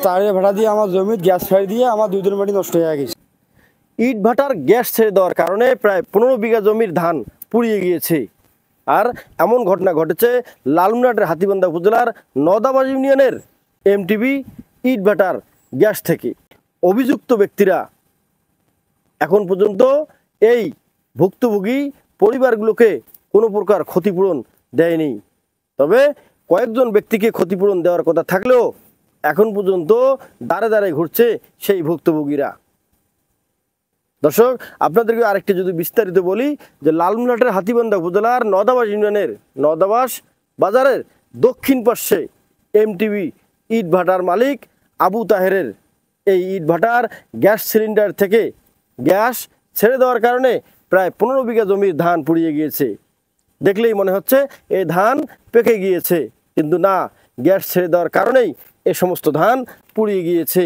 তারের ভাড়া দিয়ে আমার জমির গ্যাস ছাড়ি দিয়ে আমার 2 দিন মাটি নষ্ট হয়ে গেছে। ইট ভাটার গ্যাস ছেড়ে দেওয়ার কারণে প্রায় 15 বিঘা জমির ধান পুড়িয়ে গিয়েছে। আর এমন ঘটনা ঘটেছে লালমনিরহাটের হাতীবান্ধা উপজেলার নদাবাজ ইউনিয়নের এমটিবি ইট ভাটার গ্যাস থেকে। অভিযুক্ত ব্যক্তিরা এখন পর্যন্ত এই ভুক্তভোগী পরিবারগুলোকে কোনো প্রকার ক্ষতিপূরণ দেয়নি। তবে কয়েকজন ব্যক্তিকে ক্ষতিপূরণ দেওয়ার কথা থাকলেও এখন পর্যন্ত দাঁড়ে দাঁড়ে ঘুরছে সেই ভুক্তভোগীরা। দর্শক, আপনাদেরকে আরেকটি যদি বিস্তারিত বলি যে লালমনিরহাটের হাতীবান্ধা উপজেলার নদাবাজ ইউনিয়নের নদাবাজ বাজারের দক্ষিণ পাশে এমটিবি ইট ভাটার মালিক আবু তাহেরের এই ইট ভাটার গ্যাস সিলিন্ডার থেকে গ্যাস ছেড়ে দেওয়ার কারণে প্রায় 15 বিঘা জমির ধান পুড়িয়ে গিয়েছে। দেখলেই মনে হচ্ছে এই ধান পেকে গিয়েছে, কিন্তু না, গ্যাস ছেড়ে দেওয়ার কারণেই এ সমস্ত ধান পুড়িয়ে গিয়েছে।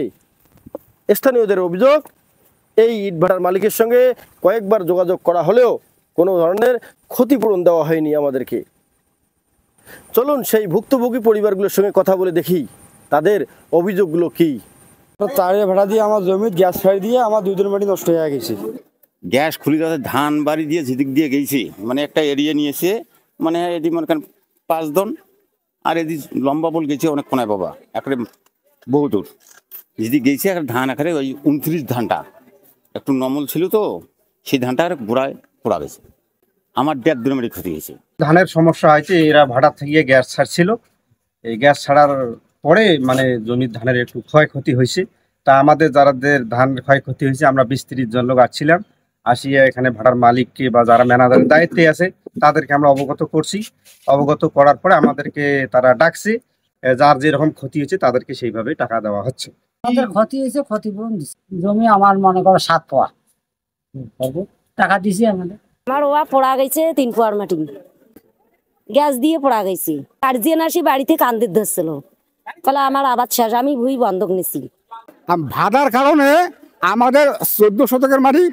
স্থানীয়দের অভিযোগ, এই ইট ভাটার মালিকের সঙ্গে কয়েকবার যোগাযোগ করা হলেও কোনো ধরনের ক্ষতিপূরণ দেওয়া হয়নি আমাদেরকে। চলুন সেই ভুক্তভোগী পরিবারগুলোর সঙ্গে কথা বলে দেখি তাদের অভিযোগগুলো কি। তারের ভাড়া দিয়ে আমার জমির গ্যাস ছাড়ি দিয়ে আমার 2 দিন মাটি নষ্ট হয়ে গেছে। গ্যাস খুলি ধান বাড়ি দিয়ে যেদিক দিয়ে গেছি, মানে একটা এরিয়া নিয়েছে, মানে এদি মনে করেন 5 দন, আর এদি লম্বা বল গেছে অনেক কোনায় বাবা, একেবারে বহু দূর যেদিক গেছে। একটা ধান একেবারে ওই 29 ধানটা একটু নমল ছিল, তো সেই ধানটা আর গোড়ায় পোড়া গেছে। আমার 1.5 দিনের মধ্যে ক্ষতি হয়েছে। ধানের সমস্যা হয়েছে, এরা ভাড়া থেকে গ্যাস ছাড়ছিল, এই গ্যাস ছাড়ার পরে মানে জমির ধানের একটু ক্ষয়ক্ষতি হয়েছে। তা আমাদের যাদের ধানের ক্ষয়ক্ষতি হয়েছে আমরা 20-30 জন লোক আসছিলাম, আসিয়া এখানে ভাড়ার মালিককে বা যারা ম্যানেজারের দায়িত্বে আছে তাদেরকে আমরা অবগত করছি। অবগত করার পরে আমাদেরকে তারা ডাকছে, যার যেরকম ক্ষতি হয়েছে তাদেরকে সেইভাবে টাকা দেওয়া হচ্ছে। আমাদের ক্ষতি হয়েছে, ক্ষতিপূরণ দিচ্ছে। জমি আমার মনে করো 7 পোয়া, টাকা দিছি আমাদের। আমার ওয়া পোড়া গেছে 3 পোয়ার মাটি, গ্যাস দিয়ে পোড়া গেছে। গার্জিয়ান আসি বাড়িতে কান্দির ধরছিল, বলে আমার আবাদ শেষ, আমি ভুই বন্ধক নিছি। ভাটার কারণে আমাদের 14 শতকের মাটি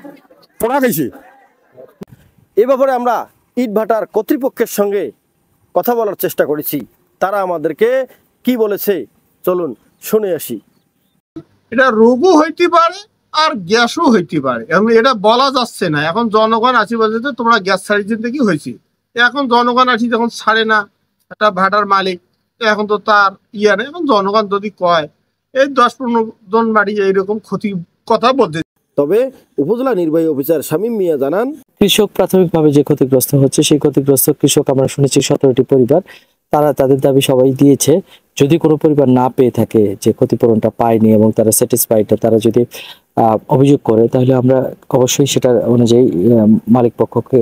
পোড়া গেছে। এ ব্যাপারে আমরা ইট ভাটার কর্তৃপক্ষের সঙ্গে কথা বলার চেষ্টা করেছি। তারা আমাদেরকে কি বলেছে চলুন শুনে আসি। এটা রোগও হইতে পারে আর গ্যাসও হইতে পারে, এখন এটা বলা যাচ্ছে না। এখন জনগণ আসি বলছে তোমরা গ্যাস ছাড়ি দিতে কি হয়েছে, এখন জনগণ আসি যখন ছাড়ে না, একটা ভাটার মালিক এখন তো তার ইয়া নেই। এখন জনগণ যদি কয় এই 10-15 জন বাড়ি এইরকম ক্ষতি কথা বলতে। তবে উপজেলা নির্বাহী অফিসার শামীম মিয়া জানান, কৃষক প্রাথমিকভাবে যে ক্ষতিগ্রস্ত হচ্ছে সেই ক্ষতিগ্রস্ত কৃষক আমরা শুনেছি 17টি পরিবার, তারা তাদের দাবি সবাই দিয়েছে। যদি কোনো পরিবার না পেয়ে থাকে, যে ক্ষতিপূরণটা পায়নি এবং তারা স্যাটিসফাইড, তারা যদি অভিযোগ করে, তাহলে আমরা অবশ্যই সেটার অনুযায়ী মালিক পক্ষকে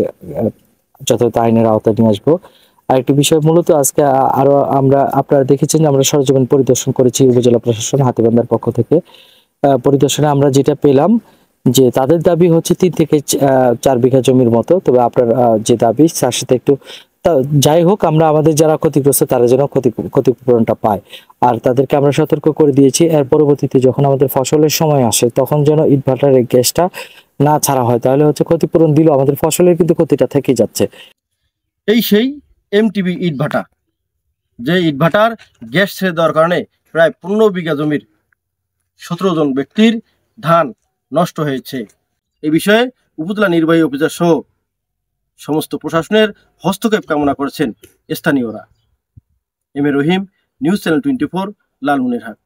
যথাযথ আইনের আওতায় নিয়ে আসবো। আরেকটি বিষয়, মূলত আজকে আরো আমরা আপনারা দেখেছেন আমরা সরজমিন পরিদর্শন করেছি উপজেলা প্রশাসন হাতীবান্ধার পক্ষ থেকে। পরিদর্শনে আমরা যেটা পেলাম যে তাদের দাবি হচ্ছে 3 থেকে 4 বিঘা জমির মতো। তবে আপনার যে দাবি তার সাথে একটু যাই হোক, আমরা আমাদের যারা ক্ষতিগ্রস্ত তারা যেন ক্ষতিপূরণটা পায়, আর তাদেরকে আমরা সতর্ক করে দিয়েছি। এর পরবর্তীতে যখন আমাদের ফসলের সময় আসে তখন যেন ইট ভাটার এই গ্যাসটা না ছাড়া হয়, তাহলে হচ্ছে ক্ষতিপূরণ দিলেও আমাদের ফসলের কিন্তু ক্ষতিটা থেকে যাচ্ছে। এই সেই এমটিবি ইট ভাটা, যে ইট ভাটার গ্যাস ছেড়ে দেওয়ার কারণে প্রায় 15 বিঘা জমির 17 জন ব্যক্তির ধান নষ্ট হয়েছে। এই বিষয়ে উপজেলা নির্বাহী অফিসার সহ সমস্ত প্রশাসনের হস্তক্ষেপ কামনা করেছেন স্থানীয়রা। M A Rahim, news channel 24, Lalmonirhat.